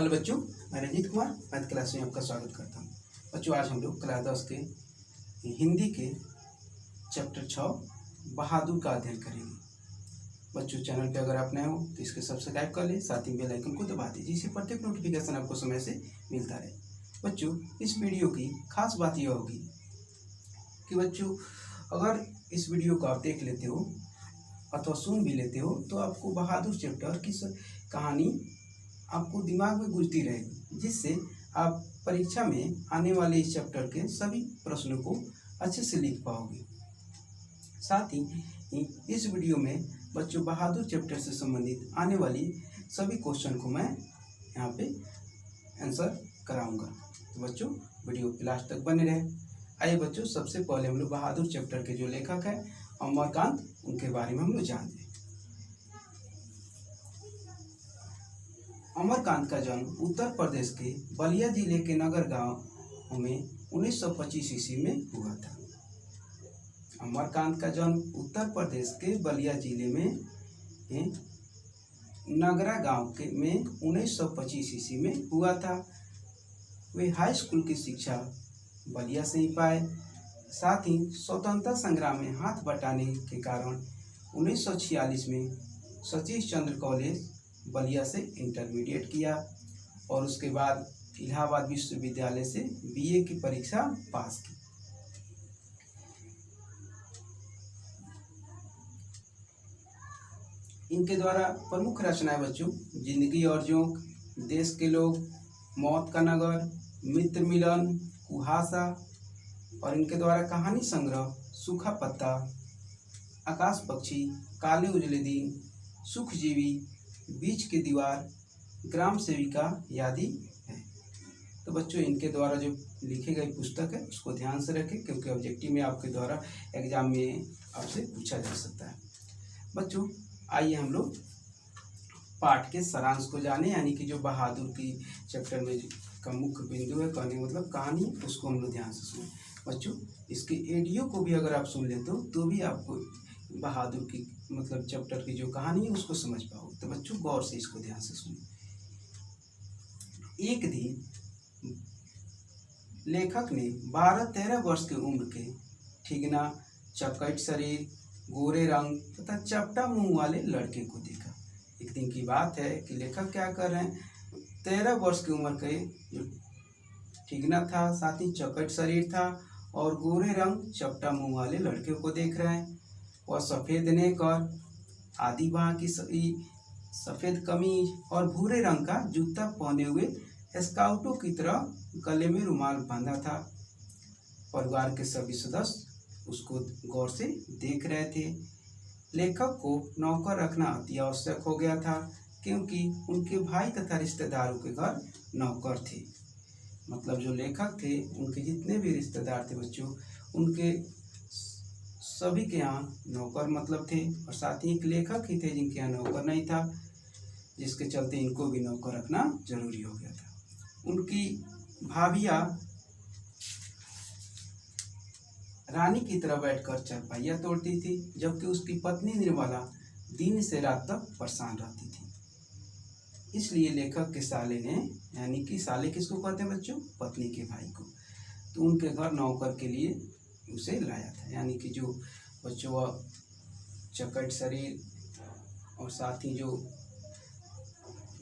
Hello बच्चों, मैं Ranjit Kumar math class में आपका स्वागत करता हूँ। बच्चों, आज हम लोग क्लास 10 के हिंदी के चैप्टर 6 बहादुर का अध्ययन करेंगे। बच्चों, चैनल पे अगर आप नए हो तो इसके सब्सक्राइब कर लें, साथ ही बेल आइकन को दबा दीजिए, जिससे प्रत्येक नोटिफिकेशन आपको समय से मिलता रहे। बच्चों, इस वीडियो की खास बात यह होगी कि बच्चों, अगर इस वीडियो को आप देख लेते हो अथवा सुन भी लेते हो तो आपको बहादुर चैप्टर की कहानी आपको दिमाग में गुजती रहेगी, जिससे आप परीक्षा में आने वाले इस चैप्टर के सभी प्रश्नों को अच्छे से लिख पाओगे। साथ ही इस वीडियो में बच्चों बहादुर चैप्टर से संबंधित आने वाली सभी क्वेश्चन को मैं यहाँ पे आंसर कराऊंगा। तो बच्चों, वीडियो के लास्ट तक बने रहे। आइए बच्चों, सबसे पहले हम लोग बहादुर चैप्टर के जो लेखक है अमरकांत, उनके बारे में हम लोग जानते हैं। अमरकांत का जन्म उत्तर प्रदेश के बलिया जिले के नगर गांव में 1925 ईस्वी में हुआ था। अमरकांत का जन्म उत्तर प्रदेश के बलिया जिले में नगरा गांव में 1925 ईस्वी में हुआ था। वे हाई स्कूल की शिक्षा बलिया से ही पाए। साथ ही स्वतंत्रता संग्राम में हाथ बटाने के कारण 1946 में सतीश चंद्र कॉलेज बलिया से इंटरमीडिएट किया और उसके बाद इलाहाबाद विश्वविद्यालय से बीए की परीक्षा पास की। इनके द्वारा प्रमुख रचनाएं बच्चों जिंदगी और जोंक, देश के लोग, मौत का नगर, मित्र मिलन, कुहासा, और इनके द्वारा कहानी संग्रह सूखा पत्ता, आकाश पक्षी, काले उजले दिन, सुखजीवी, बीच की दीवार, ग्राम सेविका आदि है। तो बच्चों, इनके द्वारा जो लिखी गई पुस्तक है उसको ध्यान से रखें, क्योंकि ऑब्जेक्टिव में आपके द्वारा एग्जाम में आपसे पूछा जा सकता है। बच्चों, आइए हम लोग पाठ के सारांश को जाने, यानी कि जो बहादुर की चैप्टर में का मुख्य बिंदु है, कहने मतलब कहानी, उसको हम लोग ध्यान से सुने। बच्चों, इसके ऑडियो को भी अगर आप सुन लेते हो तो भी आपको बहादुर की मतलब चैप्टर की जो कहानी है उसको समझ पाओ। तो बच्चों, गौर से इसको ध्यान से सुनिए। एक दिन लेखक ने 12-13 वर्ष की उम्र के ठिगना, चपकट शरीर, गोरे रंग तथा चपटा मुंह वाले लड़के को देखा। एक दिन की बात है कि लेखक क्या कर रहे हैं, 13 वर्ष की उम्र के जो ठिगना था, साथ ही चपकट शरीर था और गोरे रंग चपटा मुंह वाले लड़के को देख रहे हैं। वह सफ़ेद नेक और आधी बाह की सफ़ेद कमीज और भूरे रंग का जूता पहने हुए स्काउटों की तरह गले में रुमाल बांधा था। परिवार के सभी सदस्य उसको गौर से देख रहे थे। लेखक को नौकर रखना अति आवश्यक हो गया था, क्योंकि उनके भाई तथा रिश्तेदारों के घर नौकर थे। मतलब जो लेखक थे, उनके जितने भी रिश्तेदार थे बच्चों, उनके सभी के यहाँ नौकर मतलब थे, और साथ ही एक लेखक ही थे जिनके यहाँ नौकर नहीं था, जिसके चलते इनको भी नौकर रखना जरूरी हो गया था। उनकी भाभिया रानी की तरह बैठकर चारपाइयाँ तोड़ती थी, जबकि उसकी पत्नी निर्मला दिन से रात तक परेशान रहती थी। इसलिए लेखक के साले ने, यानी कि साले किसको कहते हैं बच्चों, पत्नी के भाई को, तो उनके घर नौकर के लिए उसे लाया था। यानी कि जो बच्चों वह चकट शरीर और साथ ही जो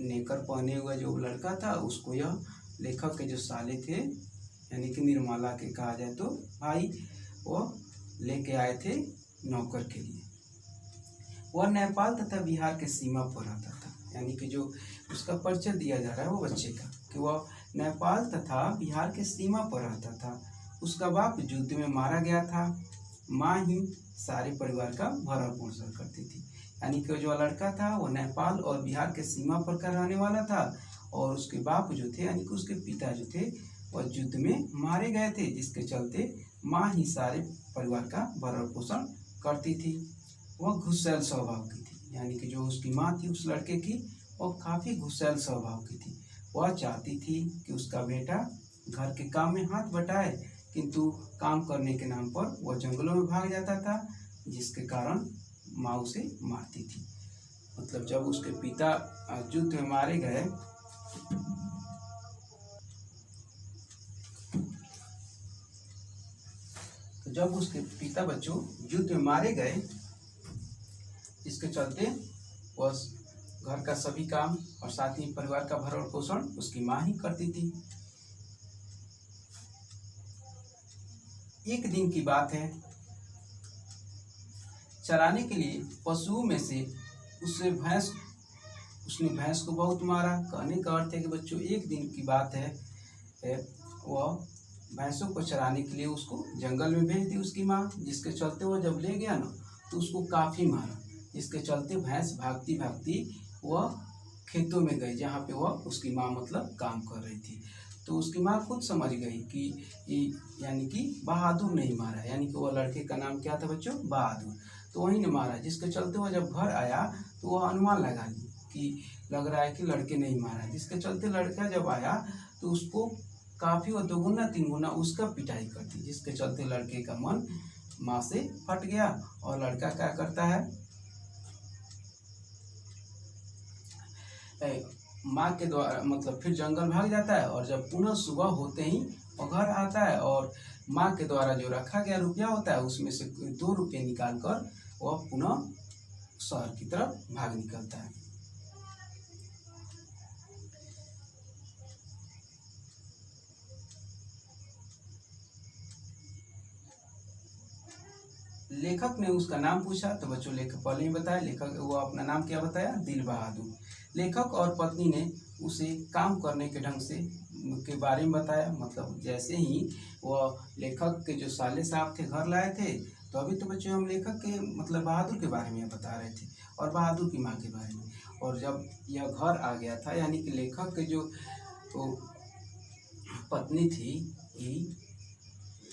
नेकर पहने हुआ जो लड़का था, उसको यह लेखक के जो साले थे, यानी कि निर्मला के कहा जाए तो भाई, वह लेके आए थे नौकर के लिए। वह नेपाल तथा बिहार के सीमा पर रहता था। यानी कि जो उसका परिचय दिया जा रहा है वो बच्चे का, कि वह नेपाल तथा बिहार के सीमा पर रहता था। उसका बाप युद्ध में मारा गया था। माँ ही सारे परिवार का भरण पोषण करती थी। यानी कि जो लड़का था वो नेपाल और बिहार के सीमा पर का रहने वाला था, और उसके बाप जो थे, यानी कि उसके पिता जो थे, वह युद्ध में मारे गए थे, जिसके चलते माँ ही सारे परिवार का भरण पोषण करती थी। वह घुसैल स्वभाव की थी। यानी कि जो उसकी माँ थी उस लड़के की, वह काफ़ी घुसैल स्वभाव की थी। वह चाहती थी कि उसका बेटा घर के काम में हाथ बटाए, किंतु काम करने के नाम पर वह जंगलों में भाग जाता था, जिसके कारण माँ उसे मारती थी। मतलब जब उसके पिता युद्ध में मारे गए जब उसके पिता बच्चों युद्ध में मारे गए, इसके चलते वह घर का सभी काम और साथ ही परिवार का भरण पोषण उसकी माँ ही करती थी। एक दिन की बात है, चराने के लिए पशुओं में से उसने भैंस को बहुत मारा। कहने का अर्थ है कि बच्चों एक दिन की बात है, वह भैंसों को चराने के लिए उसको जंगल में भेज दी उसकी माँ, जिसके चलते वह जब ले गया ना तो उसको काफ़ी मारा, जिसके चलते भैंस भागती भागती वह खेतों में गई जहाँ पे वह उसकी माँ मतलब काम कर रही थी। तो उसकी माँ खुद समझ गई कि यानी कि बहादुर नहीं मारा, यानी कि वह लड़के का नाम क्या था बच्चों, बहादुर, तो वही ने मारा। जिसके चलते वह जब घर आया तो वह अनुमान लगा ली कि लग रहा है कि लड़के नहीं मारा। जिसके चलते लड़का जब आया तो उसको काफ़ी वह दोगुना तीन गुना उसका पिटाई करती, जिसके चलते लड़के का मन माँ से फट गया और लड़का क्या करता है, माँ के द्वारा मतलब फिर जंगल भाग जाता है। और जब पुनः सुबह होते ही वो घर आता है और माँ के द्वारा जो रखा गया रुपया होता है उसमें से 2 रुपये निकाल कर वह पुनः शहर की तरफ भाग निकलता है। लेखक ने उसका नाम पूछा तो बच्चों लेखक पहले ही बताया, लेखक वो अपना नाम क्या बताया, दिल बहादुर। लेखक और पत्नी ने उसे काम करने के ढंग से के बारे में बताया। मतलब जैसे ही वह लेखक के जो साले साहब थे घर लाए थे, तो अभी तो बच्चों हम लेखक के मतलब बहादुर के बारे में बता रहे थे और बहादुर की माँ के बारे में। और जब यह घर आ गया था, यानी कि लेखक के जो पत्नी थी,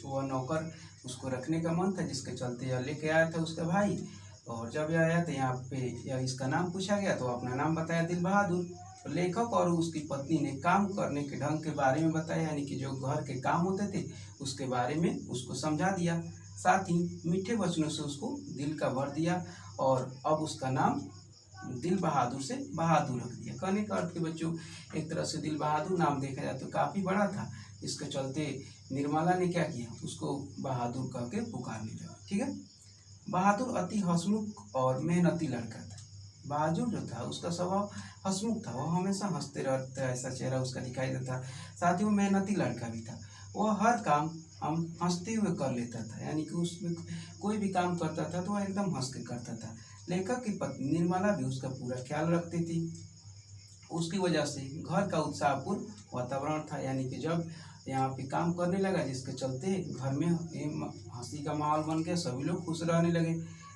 वह नौकर उसको रखने का मन था, जिसके चलते यह लेके आया था उसका भाई। और जब यह आया तो यहाँ पे यह इसका नाम पूछा गया तो अपना नाम बताया दिल बहादुर। तो लेखक और उसकी पत्नी ने काम करने के ढंग के बारे में बताया, यानी कि जो घर के काम होते थे उसके बारे में उसको समझा दिया। साथ ही मीठे वचनों से उसको दिल का भर दिया और अब उसका नाम दिल बहादुर से बहादुर रख दिया। कहने का अर्थ के बच्चों एक तरह से दिल बहादुर नाम देखा जाए तो काफ़ी बड़ा था, इसके चलते निर्मला ने क्या किया, उसको बहादुर कह के पुकारने लगा। ठीक है। बहादुर अति हंसमुख और मेहनती लड़का था। बहादुर जो था उसका स्वभाव हंसमुख था, वह हमेशा हंसते रहता, ऐसा चेहरा उसका दिखाई देता। साथ ही वो मेहनती लड़का भी था, वह हर काम हम हंसते हुए कर लेता था, यानी कि उसमें कोई भी काम करता था तो वह एकदम हंस के करता था। लेखक की पत्नी निर्मला भी उसका पूरा ख्याल रखती थी। उसकी वजह से घर का उत्साहपूर्ण वातावरण था, यानी कि जब यहाँ पे काम करने लगा, जिसके चलते घर में हंसी का माहौल बन गया, सभी लोग खुश रहने लगे।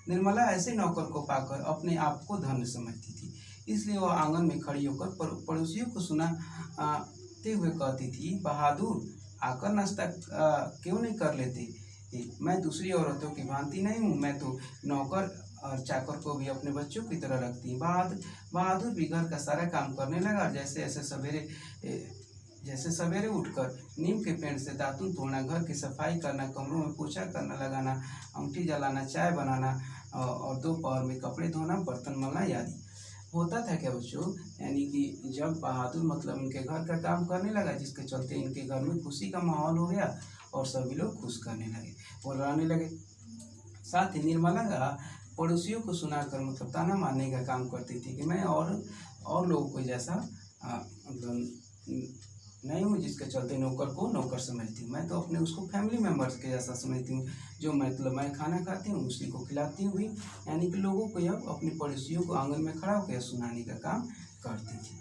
निर्मला ऐसे नौकर को पाकर अपने आप को धन्य समझती थी, इसलिए वह आंगन में खड़ी होकर पड़ोसियों को सुनाते हुए कहती थी, बहादुर आकर नाश्ता क्यों नहीं कर लेते, मैं दूसरी औरतों की भांति नहीं हूँ, मैं तो नौकर और चाकर को भी अपने बच्चों की तरह रखती। बहादुर भी घर का सारा काम करने लगा और जैसे सवेरे उठकर नीम के पेड़ से दातुन तोड़ना, घर की सफाई करना, कमरों में पोछा करना लगाना, अंगूठी जलाना, चाय बनाना और दोपहर में कपड़े धोना, बर्तन मलना आदि होता था। क्या बच्चों, यानी कि जब बहादुर मतलब इनके घर का काम करने लगा, जिसके चलते इनके घर में खुशी का माहौल हो गया और सभी लोग खुश करने लगे और रहने लगे। साथ ही निर्मला का पड़ोसियों को सुनाकर मतलब ताना मारने का काम करती थी कि मैं और लोगों को जैसा मतलब नहीं हूँ, जिसके चलते नौकर को नौकर समझती हूँ, मैं तो अपने उसको फैमिली मेम्बर्स के जैसा समझती हूँ, जो मतलब मैं खाना खाती हूँ उसी को खिलाती हूँ भी, यानी कि लोगों को अब अपने पड़ोसियों को आंगन में खड़ा होकर सुनाने का काम करती थी।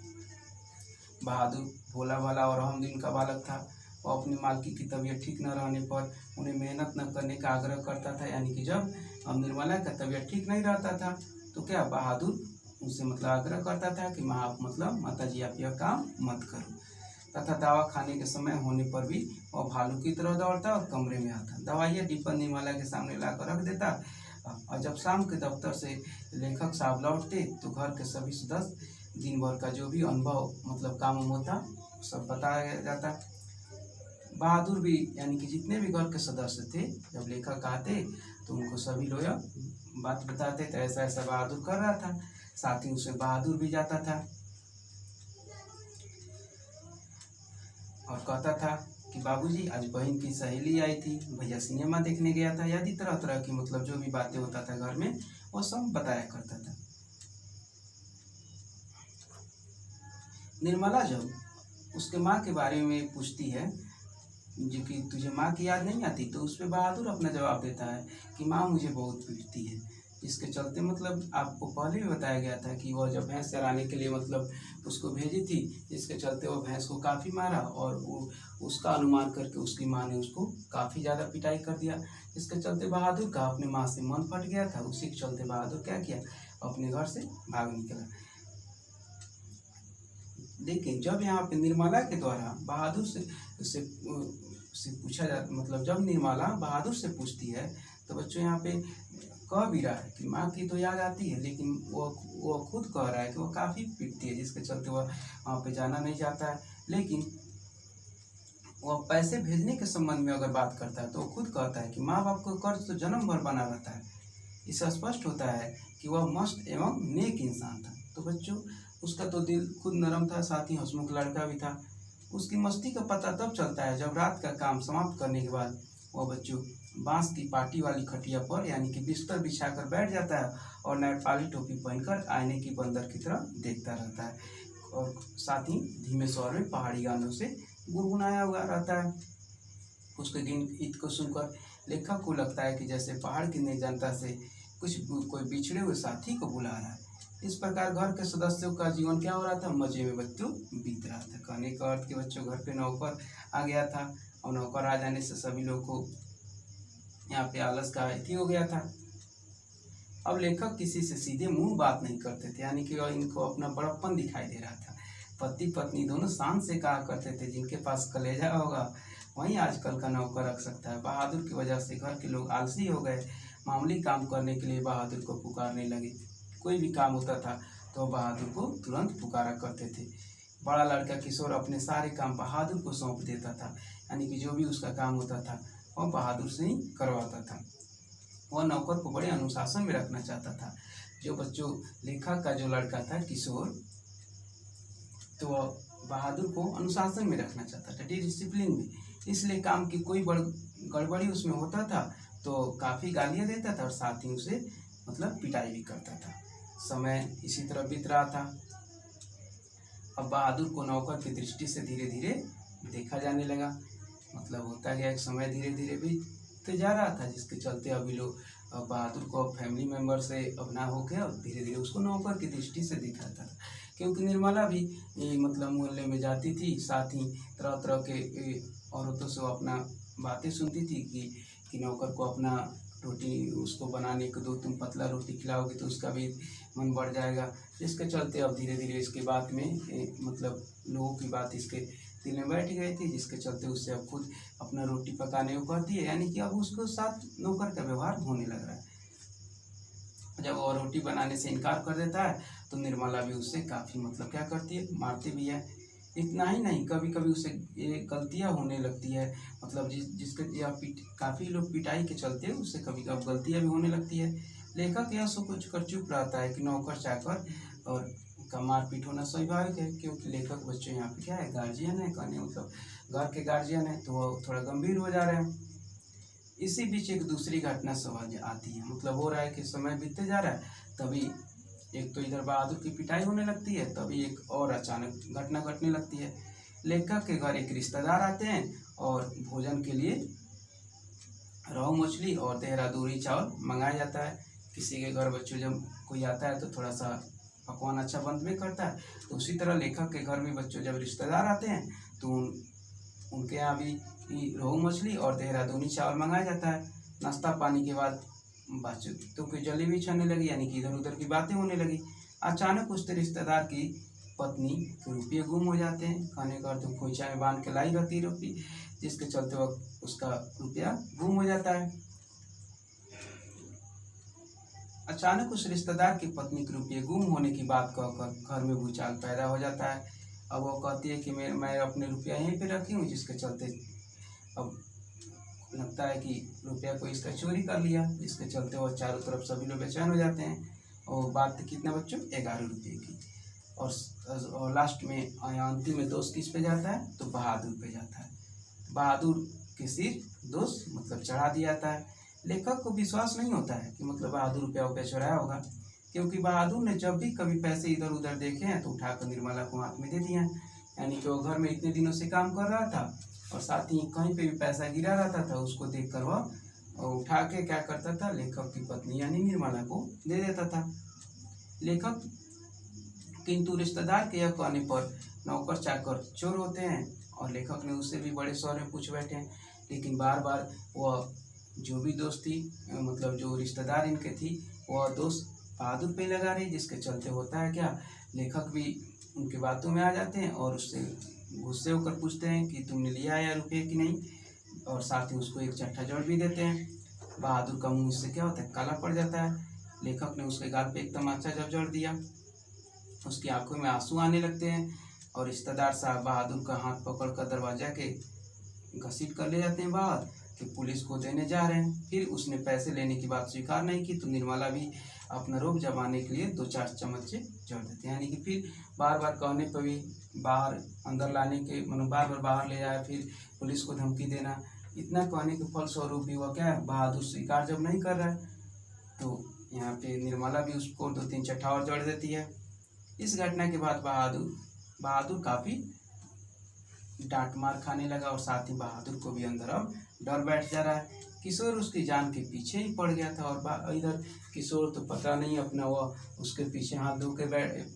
बहादुर भोला भाला और हमदिन का बालक था। वो अपनी मालकी की तबीयत ठीक न रहने पर उन्हें मेहनत न करने का आग्रह करता था, यानी कि जब निर्मला का तबीयत ठीक नहीं रहता था तो क्या बहादुर उनसे मतलब आग्रह करता था कि माता जी आप यह काम मत करो, तथा दवा खाने के समय होने पर भी वह भालू की तरह दौड़ता और कमरे में आता, दवाइयाँ डिब्बा निर्मला के सामने लाकर रख देता। और जब शाम के दफ्तर से लेखक साहब लौटते तो घर के सभी सदस्य दिन भर का जो भी अनुभव मतलब काम होता सब बताया जाता। बहादुर भी यानी कि जितने भी घर के सदस्य थे, जब लेखक आते तो उनको सभी लोग बात बताते तो ऐसा ऐसा बहादुर कर रहा था, साथ ही उसे बहादुर भी जाता था और कहता था कि बाबूजी आज बहन की सहेली आई थी, भैया सिनेमा देखने गया था, आदि तरह तरह की मतलब जो भी बातें होता था घर में वो सब बताया करता था। निर्मला जब उसके माँ के बारे में पूछती है जो कि तुझे माँ की याद नहीं आती, तो उस पर बहादुर अपना जवाब देता है कि माँ मुझे बहुत पीटती है। इसके चलते मतलब आपको पहले भी बताया गया था कि वह जब भैंस चराने के लिए मतलब उसको भेजी थी, जिसके चलते वह भैंस को काफ़ी मारा और वो उसका अनुमान करके उसकी माँ ने उसको काफ़ी ज़्यादा पिटाई कर दिया। इसके चलते बहादुर का अपने माँ से मन फट गया था। उसी के चलते बहादुर क्या किया, अपने घर से भाग निकला। लेकिन जब यहाँ पे निर्मला के द्वारा बहादुर से पूछा जा मतलब जब निर्मला बहादुर से पूछती है तो बच्चों यहाँ पे कह भी रहा है कि माँ की तो याद आती है, लेकिन वो खुद कह रहा है कि वो काफ़ी पीटती है, जिसके चलते वह वहाँ पे जाना नहीं चाहता है। लेकिन वह पैसे भेजने के संबंध में अगर बात करता है तो वो खुद कहता है कि माँ बाप को कर्ज तो जन्म भर बना रहता है। इससे स्पष्ट होता है कि वह मस्त एवं नेक इंसान था। तो बच्चों उसका तो दिल खुद नरम था, साथ ही हंसमुख लड़का भी था। उसकी मस्ती का पता तब चलता है जब रात का काम समाप्त करने के बाद वह बच्चों बांस की पाटी वाली खटिया पर यानी कि बिस्तर बिछाकर बैठ जाता है और नेपाली टोपी पहनकर आईने की बंदर की तरह देखता रहता है और साथ ही धीमे स्वर में पहाड़ी गानों से गुनगुनाया हुआ रहता है। उसके गीत को सुनकर लेखक को लगता है कि जैसे पहाड़ की निर्जनता से कोई बिछड़े हुए साथी को बुला रहा है। इस प्रकार घर के सदस्यों का जीवन क्या हो रहा था, मजे में बच्चों बीत रहा था। कहने का अर्थ कि बच्चों घर पे नौकर आ गया था और नौकर आ जाने से सभी लोग को यहाँ पे आलस का अति हो गया था। अब लेखक किसी से सीधे मुंह बात नहीं करते थे, यानी कि इनको अपना बड़प्पन दिखाई दे रहा था। पति पत्नी दोनों शान से कहा करते थे, जिनके पास कलेजा होगा वहीं आजकल का नौकर रख सकता है। बहादुर की वजह से घर के लोग आलसी हो गए, मामूली काम करने के लिए बहादुर को पुकारने लगे। कोई भी काम होता था तो बहादुर को तुरंत पुकारा करते थे। बड़ा लड़का किशोर अपने सारे काम बहादुर को सौंप देता था, यानी कि जो भी उसका काम होता था वह बहादुर से ही करवाता था। वह नौकर को बड़े अनुशासन में रखना चाहता था। जो बच्चों लेखक का जो लड़का था किशोर, तो वह बहादुर को अनुशासन में रखना चाहता था, डिसिप्लिन में। इसलिए काम की कोई गड़बड़ी उसमें होता था तो काफ़ी गालियाँ देता था और साथ ही उसे मतलब पिटाई भी करता था। समय इसी तरह बीत रहा था। अब बहादुर को नौकर की दृष्टि से धीरे धीरे देखा जाने लगा। मतलब होता गया एक समय धीरे धीरे बीतते जा रहा था, जिसके चलते अभी लोग बहादुर को फैमिली मेम्बर से अपना हो गया और धीरे धीरे उसको नौकर की दृष्टि से दिखाता था। क्योंकि निर्मला भी मतलब मोहल्ले में जाती थी, साथ ही तरह तरह के औरतों से अपना बातें सुनती थी कि नौकर को अपना रोटी उसको बनाने को दो, तुम पतला रोटी खिलाओगे तो उसका भी मन बढ़ जाएगा। जिसके चलते अब धीरे धीरे इसके बात में मतलब लोगों की बात इसके दिल में बैठ गई थी, जिसके चलते उससे अब खुद अपना रोटी पकाने को कहती है, यानी कि अब उसको साथ नौकर का व्यवहार होने लग रहा है। जब वो रोटी बनाने से इनकार कर देता है तो निर्मला भी उससे काफ़ी मतलब क्या करती है, मारती भी है। इतना ही नहीं, कभी कभी उसे ये गलतियाँ होने लगती है, मतलब जिसके काफ़ी लोग पिटाई के चलते उससे कभी कभी गलतियाँ भी होने लगती है। लेखक यह सब कुछ कर चुप रहता है कि नौकर चाकर और का मारपीट होना स्वाभाविक है, क्योंकि लेखक बच्चों यहाँ पे क्या है, गार्जियन है, कहने मतलब घर के गार्जियन है, तो वो थोड़ा गंभीर हो जा रहे हैं। इसी बीच एक दूसरी घटना समझ आती है। मतलब हो रहा है कि समय बीतते जा रहा है, तभी एक तो इधर बहादुर की पिटाई होने लगती है, तभी एक और अचानक घटना घटने लगती है। लेखक के घर एक रिश्तेदार आते हैं और भोजन के लिए रोहू मछली और देहरादूनी चावल मंगाया जाता है। किसी के घर बच्चों जब कोई आता है तो थोड़ा सा पकवान अच्छा बनबे करता है, तो उसी तरह लेखक के घर भी बच्चों जब रिश्तेदार आते हैं तो उनके यहाँ भी रोहू मछली और देहरादूनी चावल मंगाया जाता है। नाश्ता पानी के बाद बातचीत की जली भी छाने लगी, यानी कि इधर उधर की बातें होने लगी। अचानक उस रिश्तेदार की पत्नी के रुपये गुम हो जाते हैं। खाने का तो खोइचा में बांध के लाई रहती रुपये, जिसके चलते वक्त उसका रुपया गुम हो जाता है। अचानक उस रिश्तेदार की पत्नी के रुपये गुम होने की बात कहकर घर में भूचाल पैदा हो जाता है। अब वो कहती है कि मैं अपने रुपया यहीं पे रखी हूँ, जिसके चलते अब लगता है कि रुपया कोई इसका चोरी कर लिया, जिसके चलते वो चारों तरफ सभी लोग बेचैन हो जाते हैं। और बात कितने बच्चों, 11 रुपये की। और लास्ट में अंतिम में दोस्त किस पे जाता है, तो बहादुर पे जाता है। बहादुर के सिर दोष मतलब चढ़ा दिया जाता है। लेखक को विश्वास नहीं होता है कि मतलब बहादुर रुपया वुपया चुराया होगा, क्योंकि बहादुर ने जब भी कभी पैसे इधर उधर देखे हैं तो उठाकर निर्मला को हाथ में दे दिए हैं। यानी कि वो घर में इतने दिनों से काम कर रहा था और साथ ही कहीं पे भी पैसा गिरा रहता था, उसको देखकर वह उठा के क्या करता था, लेखक की पत्नी यानी निर्मला को दे देता था। लेखक किंतु रिश्तेदार के यह कहने पर नौकर चाकर चोर होते हैं और लेखक ने उससे भी बड़े शहर में पूछ बैठे हैं, लेकिन बार बार वह जो भी दोस्त थी मतलब जो रिश्तेदार इनके थी वह दोस्त बहादुर पे लगा रही, जिसके चलते होता है क्या, लेखक भी उनकी बातों में आ जाते हैं और उससे गुस्से होकर पूछते हैं कि तुमने लिया या रुपये कि नहीं, और साथ ही उसको एक चट्टा जोड़ भी देते हैं। बहादुर का मुंह इससे क्या होता है, काला पड़ जाता है। लेखक ने उसके गाल पे एक तमाचा जब जोड़ दिया, उसकी आंखों में आंसू आने लगते हैं और रिश्तेदार साहब बहादुर का हाथ पकड़कर दरवाजा के घसीट कर ले जाते हैं बाहर कि पुलिस को देने जा रहे हैं। फिर उसने पैसे लेने की बात स्वीकार नहीं की तो निर्मला भी अपना रोब जमाने के लिए 2-4 चम्मचे जोड़ देते हैं। यानी कि फिर बार बार कहने पर भी बाहर अंदर लाने के मतलब बार बार बाहर ले जाए, फिर पुलिस को धमकी देना, इतना कहने के फलस्वरूप भी वह क्या है, बहादुर स्वीकार जब नहीं कर रहा है तो यहाँ पे निर्मला भी उसको 2-3 चट्टा और जोड़ देती है। इस घटना के बाद बहादुर काफ़ी डांट मार खाने लगा और साथ ही बहादुर को भी अंदर अब डर बैठ जा रहा है। किशोर उसकी जान के पीछे ही पड़ गया था और इधर किशोर तो पता नहीं अपना वह उसके पीछे हाथ धो के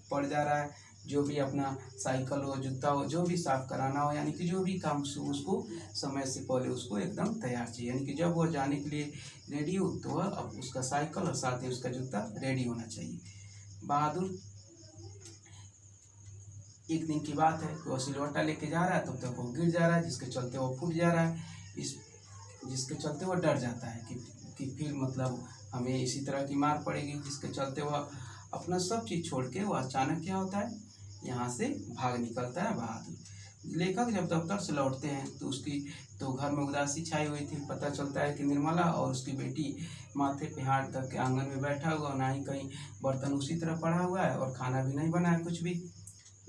पड़ जा रहा है। जो भी अपना साइकिल हो, जूता हो, जो भी साफ कराना हो, यानी कि जो भी काम उसको समय से पहले उसको एकदम तैयार चाहिए। यानी कि जब वह जाने के लिए रेडी हो तो वह अब उसका साइकिल और साथ ही उसका जूता रेडी होना चाहिए। बहादुर एक दिन की बात है कि वह सिलवट्टा लेके जा रहा है, तब तक वो गिर जा रहा है, जिसके चलते वो फूट जा रहा है। जिसके चलते वह डर जाता है कि फिर मतलब हमें इसी तरह की मार पड़ेगी, जिसके चलते वह अपना सब चीज़ छोड़ के वह अचानक क्या होता है, यहाँ से भाग निकलता है बहादुर। लेखक जब दफ्तर से लौटते हैं तो घर में उदासी छाई हुई थी। पता चलता है कि निर्मला और उसकी बेटी माथे पे हाथ रख के आंगन में बैठा हुआ, ना ही कहीं बर्तन उसी तरह पड़ा हुआ है और खाना भी नहीं बना है कुछ भी।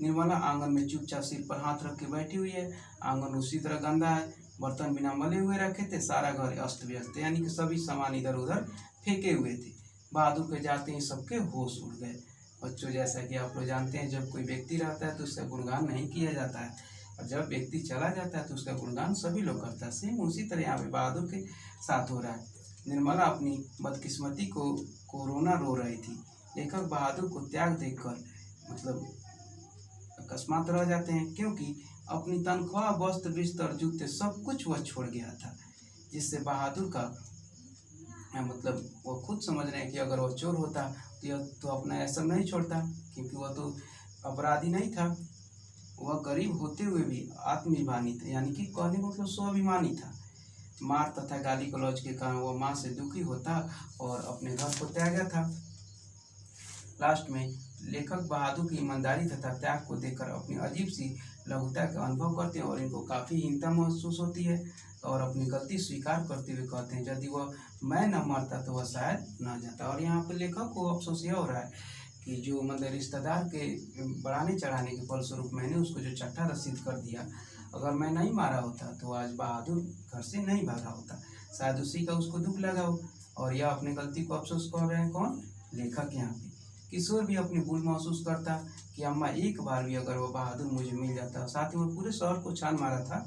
निर्मला आंगन में चुपचाप सिर पर हाथ रख के बैठी हुई है। आंगन उसी तरह गंदा है, बर्तन बिना मले हुए रखे थे, सारा घर अस्त व्यस्त, यानी कि सभी सामान इधर उधर फेंके हुए थे। बहादुर के जाते ही सबके होश उड़ गए। बच्चों, जैसा कि आप लोग जानते हैं, जब कोई व्यक्ति रहता है तो उसका गुणगान नहीं किया जाता है, और जब व्यक्ति चला जाता है तो उसका गुणगान सभी लोग करता है। सेम उसी तरह यहाँ पे बहादुर के साथ हो रहा है। निर्मला अपनी बदकिस्मती को रोना रो रही थी। लेखक बहादुर को त्याग देखकर मतलब अकस्मात रह जाते हैं, क्योंकि अपनी तनख्वाह, वस्त्र, बिस्तर, जूते सब कुछ वह छोड़ गया था, जिससे बहादुर का मतलब वो खुद समझ रहे हैं कि अगर वह चोर होता तो अपना ऐसा नहीं छोड़ता, क्योंकि वह तो अपराधी नहीं था। वह गरीब होते हुए भी आत्माभिमानी था, यानी कि कहने मतलब स्वाभिमानी था। मार तथा गाली गलौज के कारण वह माँ से दुखी होता और अपने घर को त्यागा था। लास्ट में लेखक बहादुर की ईमानदारी तथा त्याग को देखकर अपनी अजीब सी लघुता का अनुभव करते हैं और इनको काफ़ी हीनता महसूस होती है और अपनी गलती स्वीकार करते हुए कहते हैं, यदि वह मैं न मरता तो वह शायद न जाता। और यहाँ पर लेखक को अफसोस यह हो रहा है कि जो मतलब रिश्तेदार के बढ़ाने चढ़ाने के फलस्वरूप मैंने उसको जो चट्टा रसीद कर दिया, अगर मैं नहीं मारा होता तो आज बहादुर घर से नहीं भागा होता, शायद उसी का उसको दुख लगा हो। और यह अपनी गलती को अफसोस कर रहे हैं कौन, लेखक। यहाँ पे किशोर भी अपनी भूल महसूस करता कि अम्मा एक बार भी अगर वो बहादुर मुझे मिल जाता, साथ ही मैं पूरे शहर को छान मारा था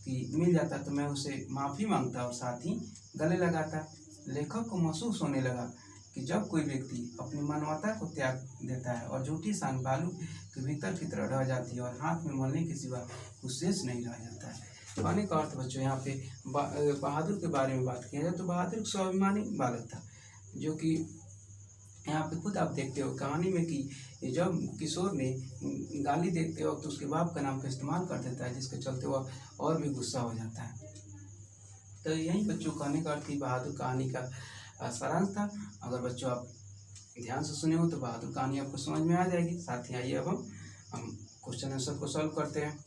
कि मिल जाता तो मैं उसे माफ़ी मांगता और साथ ही गले लगाता। लेखक को महसूस होने लगा कि जब कोई व्यक्ति अपनी मानवता को त्याग देता है और झूठी शान बालू के भीतर की तरह रह जाती है और हाथ में मलने के सिवा कुछ शेष नहीं रह जाता है। कहने का अर्थ बच्चों, यहाँ पे बहादुर के बारे में बात किया जाए तो बहादुर एक स्वाभिमानी बालक था, जो कि यहाँ पे खुद आप देखते हो कहानी में कि जब किशोर ने गाली देखते वक्त उसके बाप का नाम का इस्तेमाल कर देता है, जिसके चलते वह और भी गुस्सा हो जाता है। तो यही बच्चों कहने का अर्थ बहादुर कहानी का सारांश था। अगर बच्चों आप ध्यान से सुने हो तो बहादुर कहानी आपको समझ में आ जाएगी। साथ ही आइए अब हम क्वेश्चन आंसर को सॉल्व करते हैं।